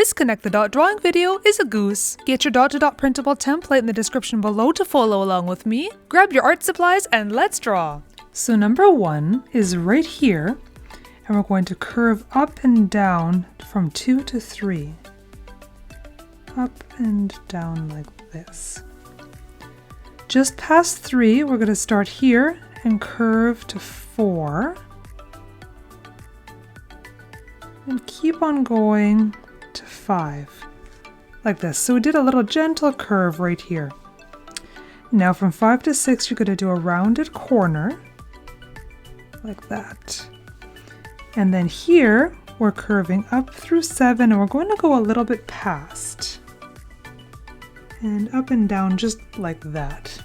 This Connect the Dot drawing video is a goose. Get your dot-to-dot printable template in the description below to follow along with me. Grab your art supplies and let's draw. So number 1 is right here, and we're going to curve up and down from 2 to 3. Up and down like this. Just past 3, we're going to start here and curve to 4. And keep on going to 5, like this. So we did a little gentle curve right here. Now from 5 to 6, you're going to do a rounded corner, like that. And then here, we're curving up through 7, and we're going to go a little bit past. And up and down just like that.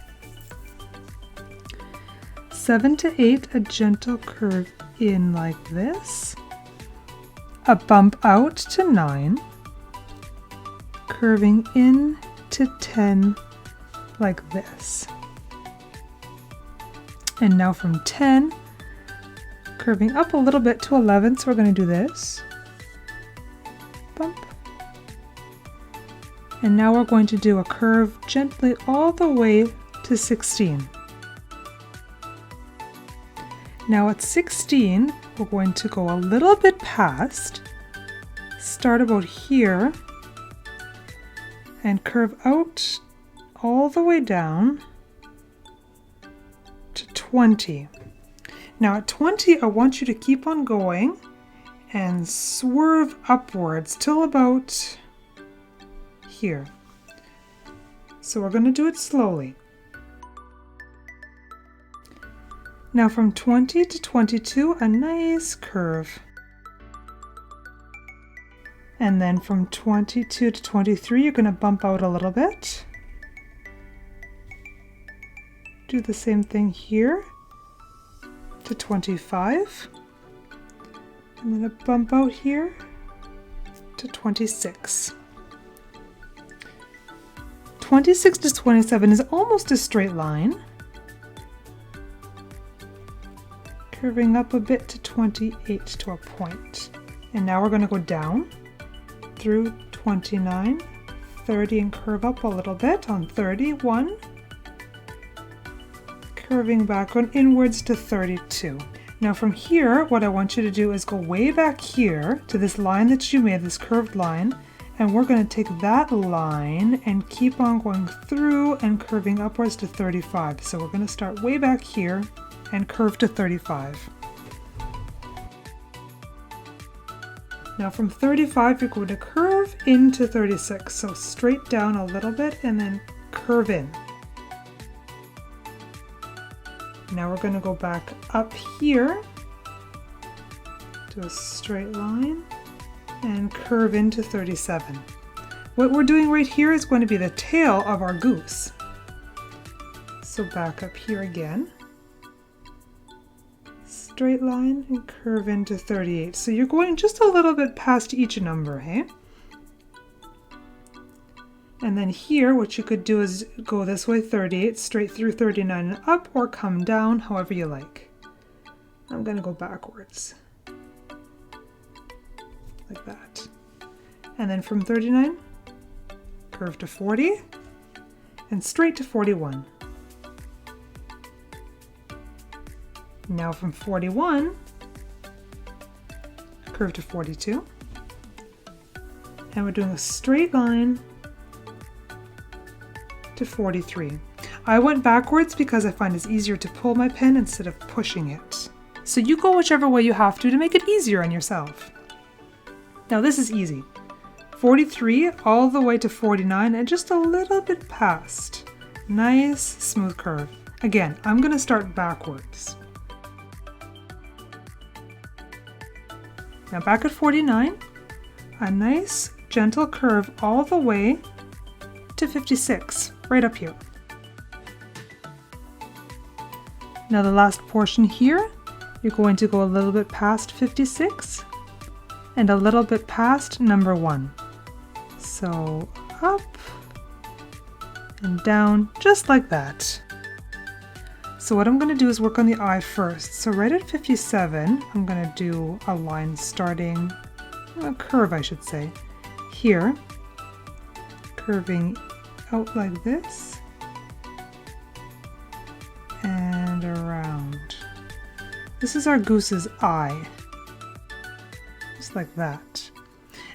7 to 8, a gentle curve in like this. A bump out to 9, curving in to 10 like this. And now from 10, curving up a little bit to 11, so we're going to do this. Bump. And now we're going to do a curve gently all the way to 16. Now at 16, we're going to go a little bit past, start about here, and curve out all the way down to 20. Now at 20, I want you to keep on going and swerve upwards till about here. So we're going to do it slowly. Now from 20 to 22, a nice curve. And then from 22 to 23, you're going to bump out a little bit. Do the same thing here to 25. And then a bump out here to 26. 26 to 27 is almost a straight line. Curving up a bit to 28 to a point. And now we're going to go down through 29, 30, and curve up a little bit on 31. Curving back on inwards to 32. Now from here, what I want you to do is go way back here to this line that you made, this curved line, and we're going to take that line and keep on going through and curving upwards to 35. So we're going to start way back here and curve to 35. Now from 35, you're going to curve into 36. So straight down a little bit and then curve in. Now we're going to go back up here to a straight line and curve into 37. What we're doing right here is going to be the tail of our goose. So back up here again. Straight line and curve into 38. So you're going just a little bit past each number, hey? And then here, what you could do is go this way, 38, straight through 39 and up, or come down, however you like. I'm going to go backwards. Like that. And then from 39, curve to 40, and straight to 41. Now from 41, curve to 42, and we're doing a straight line to 43. I went backwards because I find it's easier to pull my pen instead of pushing it. So you go whichever way you have to make it easier on yourself. Now this is easy. 43 all the way to 49 and just a little bit past. Nice smooth curve. Again, I'm going to start backwards. Now back at 49, a nice gentle curve all the way to 56, right up here. Now the last portion here, you're going to go a little bit past 56 and a little bit past number 1. So up and down, just like that. So what I'm going to do is work on the eye first. So right at 57, I'm going to do a line starting, a curve I should say, here, curving out like this and around. This is our goose's eye, just like that.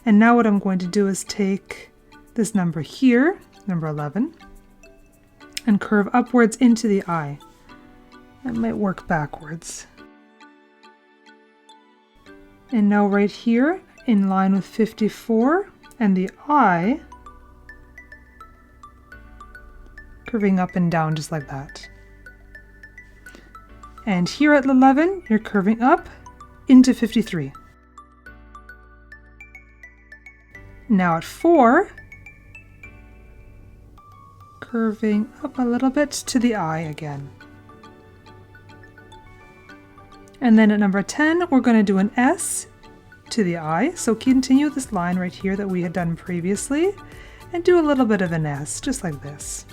And now what I'm going to do is take this number here, number 11, and curve upwards into the eye. That might work backwards. And now right here, in line with 54, and the eye, curving up and down just like that. And here at 11, you're curving up into 53. Now at 4, curving up a little bit to the eye again. And then at number 10, we're going to do an S to the eye. So continue this line right here that we had done previously and do a little bit of an S, just like this.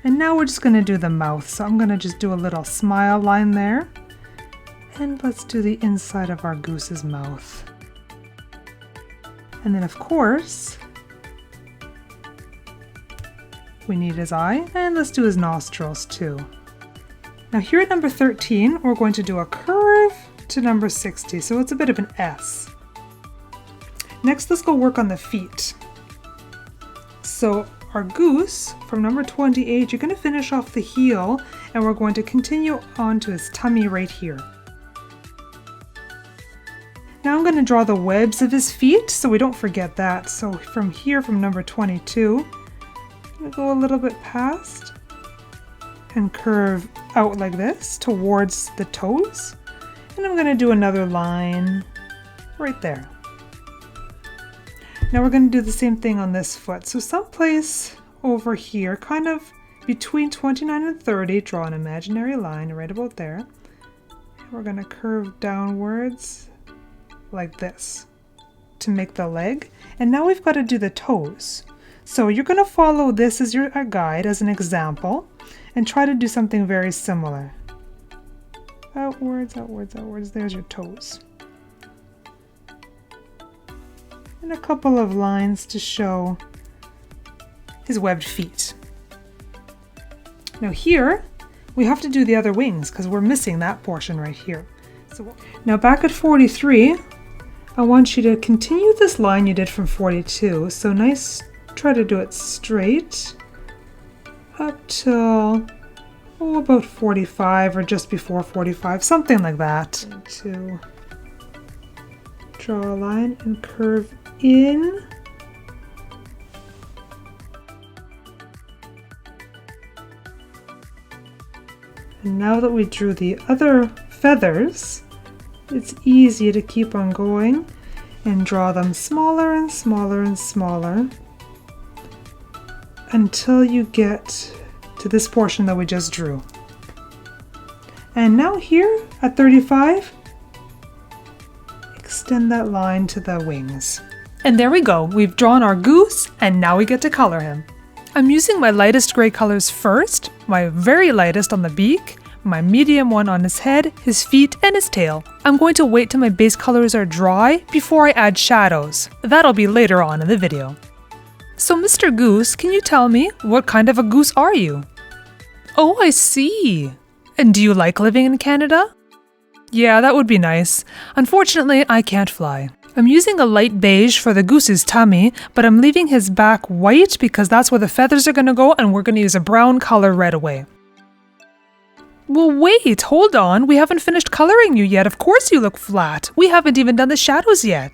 And now we're just going to do the mouth. So I'm going to just do a little smile line there. And let's do the inside of our goose's mouth. And then of course, we need his eye, and let's do his nostrils too. Now here at number 13, we're going to do a curve to number 60, so it's a bit of an S. Next, let's go work on the feet. So our goose, from number 28, you're going to finish off the heel, and we're going to continue on to his tummy right here. Now I'm going to draw the webs of his feet, so we don't forget that. So from here, from number 22, I'm going to go a little bit past and curve out like this towards the toes. And I'm going to do another line right there. Now we're going to do the same thing on this foot. So someplace over here, kind of between 29 and 30, draw an imaginary line right about there. And we're going to curve downwards like this to make the leg. And now we've got to do the toes. So you're going to follow this as your guide, as an example, and try to do something very similar. Outwards, outwards, outwards. There's your toes. And a couple of lines to show his webbed feet. Now here, we have to do the other wings because we're missing that portion right here. So now back at 43, I want you to continue this line you did from 42. So nice, try to do it straight up till about 45 or just before 45, something like that. And to draw a line and curve in. And now that we drew the other feathers, it's easy to keep on going and draw them smaller and smaller and smaller until you get to this portion that we just drew. And now here at 35, extend that line to the wings. And there we go, we've drawn our goose, and now we get to color him. I'm using my lightest gray colors first, my very lightest on the beak, my medium one on his head, his feet, and his tail. I'm going to wait till my base colors are dry before I add shadows. That'll be later on in the video. So Mr. Goose, can you tell me, what kind of a goose are you? Oh, I see. And do you like living in Canada? Yeah, that would be nice. Unfortunately, I can't fly. I'm using a light beige for the goose's tummy, but I'm leaving his back white because that's where the feathers are going to go, and we're going to use a brown color right away. Well, wait, hold on. We haven't finished coloring you yet. Of course you look flat. We haven't even done the shadows yet.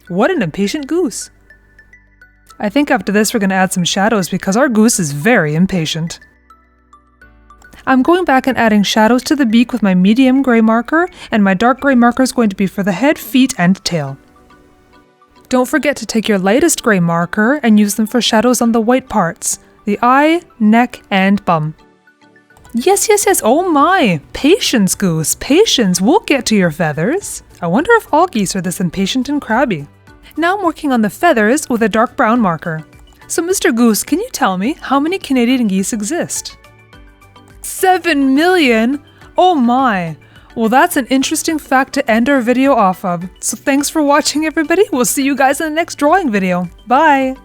What an impatient goose. I think after this we're going to add some shadows because our goose is very impatient. I'm going back and adding shadows to the beak with my medium gray marker, and my dark gray marker is going to be for the head, feet, and tail. Don't forget to take your lightest gray marker and use them for shadows on the white parts, the eye, neck, and bum. Yes, yes, yes, oh my! Patience, Goose, patience, we'll get to your feathers. I wonder if all geese are this impatient and crabby. Now I'm working on the feathers with a dark brown marker. So Mr. Goose, can you tell me how many Canadian geese exist? 7 million? Oh my! Well, that's an interesting fact to end our video off of. So thanks for watching, everybody. We'll see you guys in the next drawing video. Bye!